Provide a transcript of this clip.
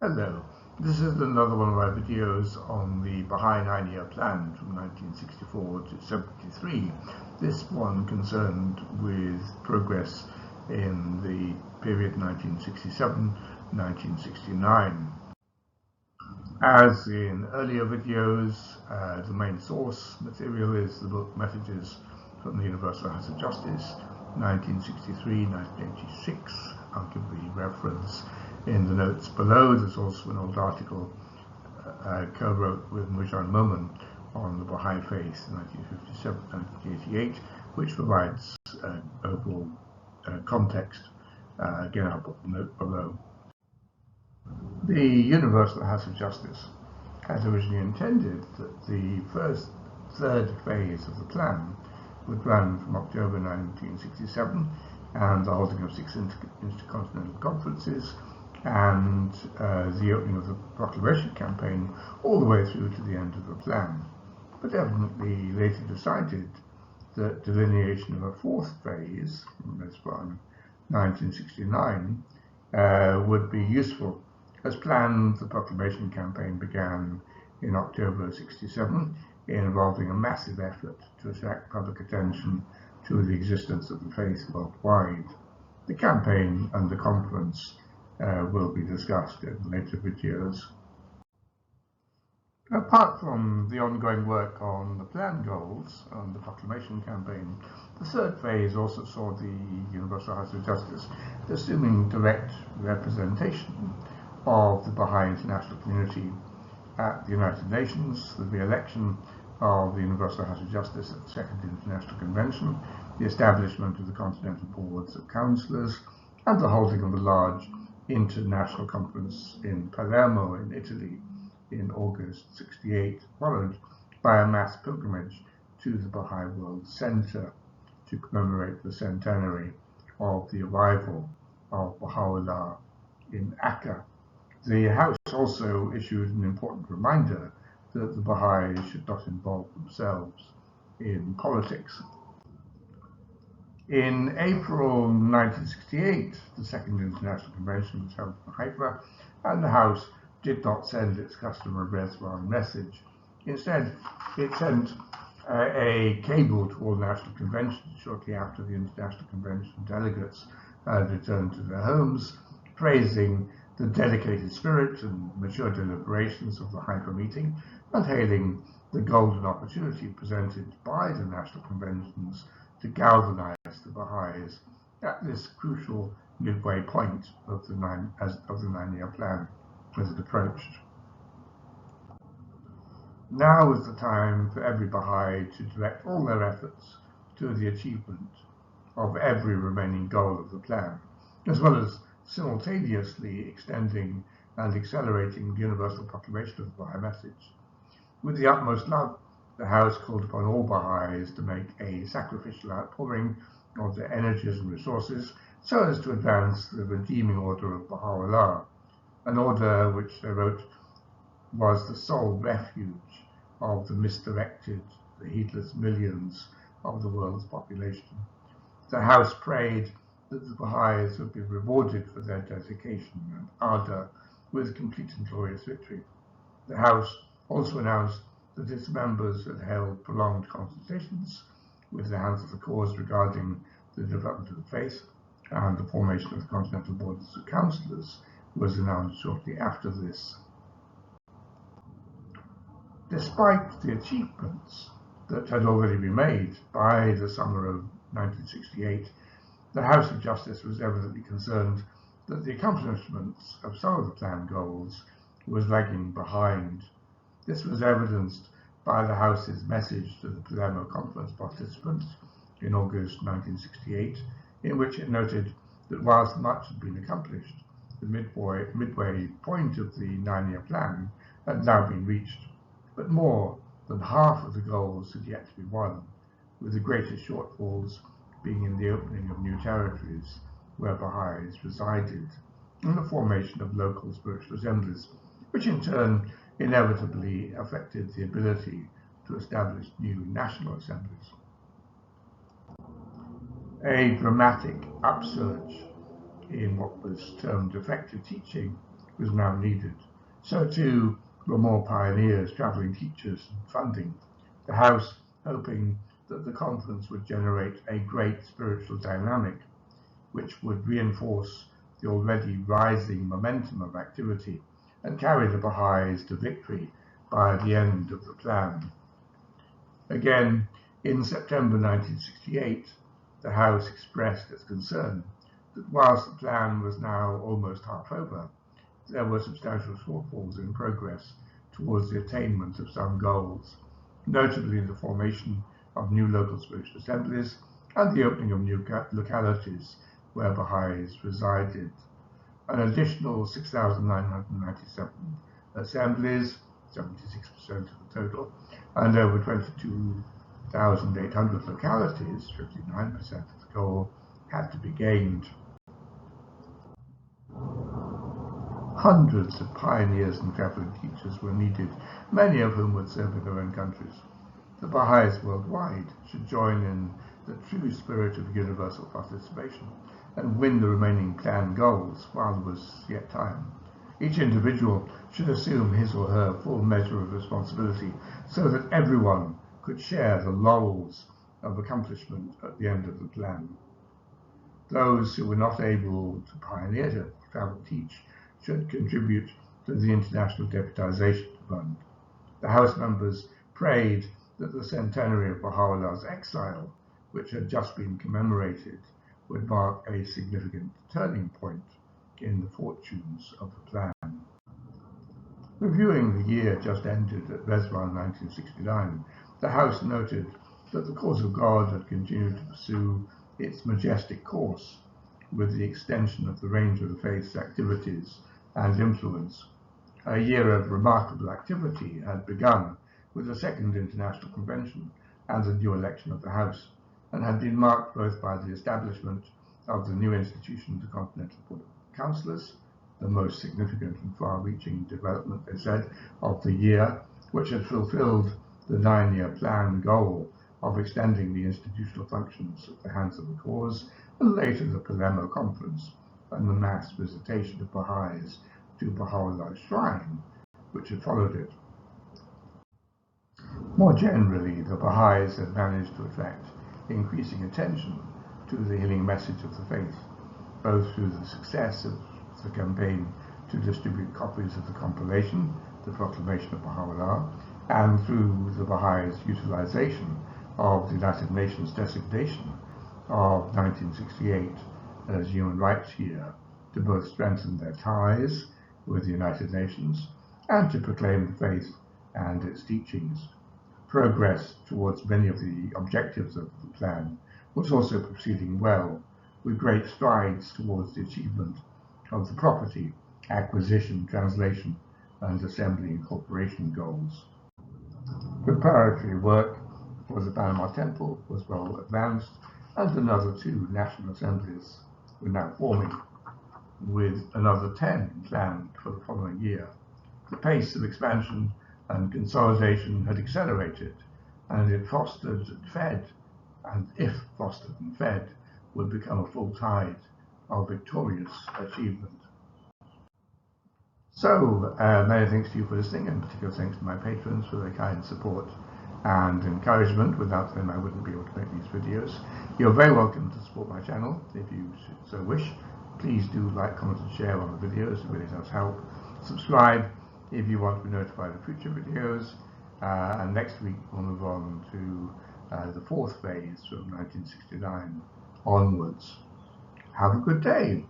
Hello, this is another one of my videos on the Baha'i 9-year plan from 1964 to 73. This one concerned with progress in the period 1967-1969. As in earlier videos, the main source material is the book Messages from the Universal House of Justice, 1963-1986. I'll give the reference in the notes below. There's also an old article co-wrote with Moojan Momen on the Baha'i faith in 1957-1988, which provides overall context. Again, I'll put the note below. The Universal House of Justice had originally intended that the third phase of the plan would run from October 1967 and the holding of 6 intercontinental conferences and the opening of the proclamation campaign all the way through to the end of the plan, but evidently later decided that delineation of a fourth phase, that's from 1969, would be useful. As planned, the proclamation campaign began in October 67, involving a massive effort to attract public attention to the existence of the faith worldwide. The campaign and the conference will be discussed in later videos. Apart from the ongoing work on the plan goals and the proclamation campaign, the third phase also saw the Universal House of Justice assuming direct representation of the Baha'i international community at the United Nations, the re-election of the Universal House of Justice at the Second International Convention, the establishment of the Continental Boards of Councillors, and the holding of a large international conference in Palermo in Italy in August 68, followed by a mass pilgrimage to the Baha'i World Center to commemorate the centenary of the arrival of Baha'u'llah in Akka. The House also issued an important reminder that the Baha'is should not involve themselves in politics. In April 1968, the Second International Convention was held in Haifa, and the House did not send its customary Rezwan message. Instead, it sent a cable to all national conventions shortly after the International Convention delegates had returned to their homes, praising the dedicated spirit and mature deliberations of the Haifa meeting and hailing the golden opportunity presented by the national conventions to galvanize the Baha'is at this crucial midway point of the 9-year plan as it approached. Now is the time for every Baha'i to direct all their efforts to the achievement of every remaining goal of the plan, as well as simultaneously extending and accelerating the universal proclamation of the Baha'i message. With the utmost love, the House called upon all Baha'is to make a sacrificial outpouring of their energies and resources so as to advance the redeeming order of Baha'u'llah, an order which they wrote was the sole refuge of the misdirected, the heedless millions of the world's population. The House prayed that the Baha'is would be rewarded for their dedication and ardor with complete and glorious victory. The House also announced that its members had held prolonged consultations with the hands of the cause regarding the development of the faith, and the formation of the Continental Boards of Councillors was announced shortly after this. Despite the achievements that had already been made by the summer of 1968, the House of Justice was evidently concerned that the accomplishments of some of the planned goals was lagging behind. This was evidenced by the House's message to the Palermo Conference participants in August 1968, in which it noted that whilst much had been accomplished, the midway point of the 9-year plan had now been reached, but more than half of the goals had yet to be won, with the greatest shortfalls being in the opening of new territories where Baha'is resided, and the formation of local spiritual assemblies, which in turn inevitably affected the ability to establish new national assemblies. A dramatic upsurge in what was termed effective teaching was now needed. So too were more pioneers, travelling teachers, and funding. The House hoping that the conference would generate a great spiritual dynamic which would reinforce the already rising momentum of activity and carry the Baha'is to victory by the end of the plan. Again, in September 1968, the House expressed its concern that whilst the plan was now almost half over, there were substantial shortfalls in progress towards the attainment of some goals, notably the formation of new local spiritual assemblies and the opening of new localities where Baha'is resided. An additional 6,997 assemblies, 76% of the total, and over 22,800 localities, 59% of the goal, had to be gained. Hundreds of pioneers and traveling teachers were needed, many of whom would serve in their own countries. The Baha'is worldwide should join in the true spirit of universal participation and win the remaining planned goals while there was yet time. Each individual should assume his or her full measure of responsibility so that everyone could share the laurels of accomplishment at the end of the plan. Those who were not able to pioneer to travel teach should contribute to the International Deputization Fund. The House members prayed that the centenary of Baha'u'llah's exile, which had just been commemorated, would mark a significant turning point in the fortunes of the plan. Reviewing the year just ended at Rizwan 1969, the House noted that the cause of God had continued to pursue its majestic course with the extension of the range of the faith's activities and influence. A year of remarkable activity had begun with the Second International Convention and the new election of the House, and had been marked both by the establishment of the new institution, the Continental Board of Councillors, the most significant and far-reaching development, they said, of the year, which had fulfilled the 9-year plan goal of extending the institutional functions at the hands of the cause, and later the Palermo Conference and the mass visitation of Baha'is to Baha'u'llah's shrine, which had followed it. More generally, the Baha'is had managed to attract increasing attention to the healing message of the faith, both through the success of the campaign to distribute copies of the compilation, the Proclamation of Baha'u'llah, and through the Baha'is' utilization of the United Nations designation of 1968 as Human Rights Year to both strengthen their ties with the United Nations and to proclaim the faith and its teachings. Progress towards many of the objectives of the plan was also proceeding well, with great strides towards the achievement of the property, acquisition, translation, and assembly incorporation goals. Preparatory work for the Panama Temple was well advanced, and another 2 national assemblies were now forming, with another 10 planned for the following year. The pace of expansion and consolidation had accelerated, and it fostered and fed, and if fostered and fed, would become a full tide of victorious achievement. So, many thanks to you for listening, and particular thanks to my patrons for their kind support and encouragement. Without them, I wouldn't be able to make these videos. You're very welcome to support my channel if you so wish. Please do like, comment, and share on the videos. It really does help. Subscribe if you want to be notified of future videos. And next week we'll move on to the 4th phase from 1969 onwards. Have a good day.